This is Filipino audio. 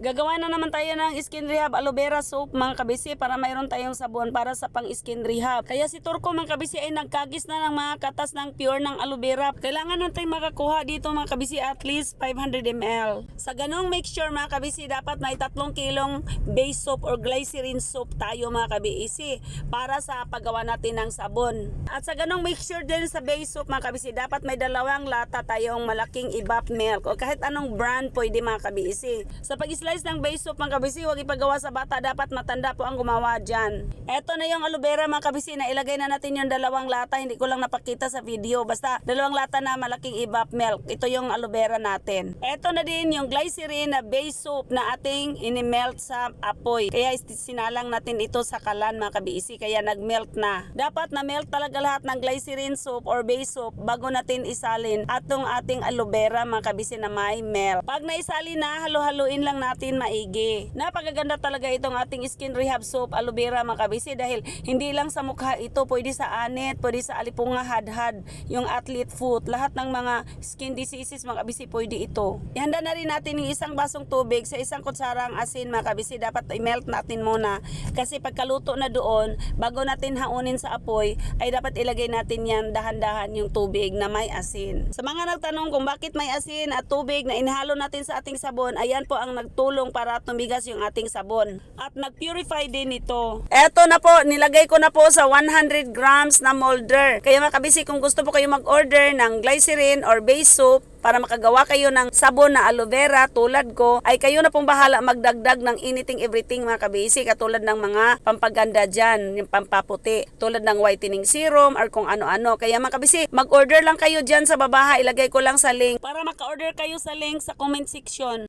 Gagawa na naman tayo ng skin rehab aloe vera soap mga kabisi para mayroon tayong sabon para sa pang skin rehab. Kaya si Turco mga kabisi ay nagkagis na ng mga katas ng pure ng aloe vera. Kailangan natin makakuha dito mga kabisi at least 500 ml. Sa ganong mixture mga kabisi dapat may 3 kilong base soap or glycerin soap tayo mga kabisi para sa paggawa natin ng sabon. At sa ganong mixture din sa base soap mga kabisi dapat may 2 lata tayong malaking evap milk o kahit anong brand pwede mga kabisi. Sa pag-slice ng base soap mga kabisi, huwag ipagawa sa bata, dapat matanda po ang gumawa dyan. Eto na yung aloe vera mga kabisi, na ilagay na natin yung 2 lata, hindi ko lang napakita sa video, basta 2 lata na malaking evap milk. Ito yung aloe vera natin. Eto na din yung glycerin na base soap na ating inimelt sa apoy. Kaya sinalang natin ito sa kalan mga kabisi, kaya nagmelt na. Dapat na melt talaga lahat ng glycerin soap or base soap bago natin isalin atong ating aloe vera mga kabisi na may melt. Pag naisalin na, halo-haluin lang natin maigi. Napakaganda talaga itong ating skin rehab soap aloe vera mga kabisi dahil hindi lang sa mukha ito, pwede sa anit, pwede sa alipunga, hadhad, yung athlete foot, lahat ng mga skin diseases mga kabisi pwede ito. Ihanda na rin natin yung 1 basong tubig sa 1 kutsarang asin mga kabisi, dapat i-melt natin muna kasi pagkaluto na doon, bago natin haunin sa apoy, ay dapat ilagay natin yan dahan-dahan yung tubig na may asin. Sa mga nagtanong kung bakit may asin at tubig na inhalo natin sa ating sabon, ayan po ang nagtulong para tumigas yung ating sabon. At nag-purify din ito. Eto na po, nilagay ko na po sa 100 grams na molder. Kaya mga kabisi, kung gusto po kayo mag-order ng glycerin or base soap para makagawa kayo ng sabon na aloe vera tulad ko, ay kayo na pong bahala magdagdag ng anything everything mga kabisi, katulad ng mga pampaganda dyan, yung pampaputi, tulad ng whitening serum or kung ano-ano. Kaya mga kabisi, mag-order lang kayo dyan sa baba, ilagay ko lang sa link para maka-order kayo sa link sa comment section.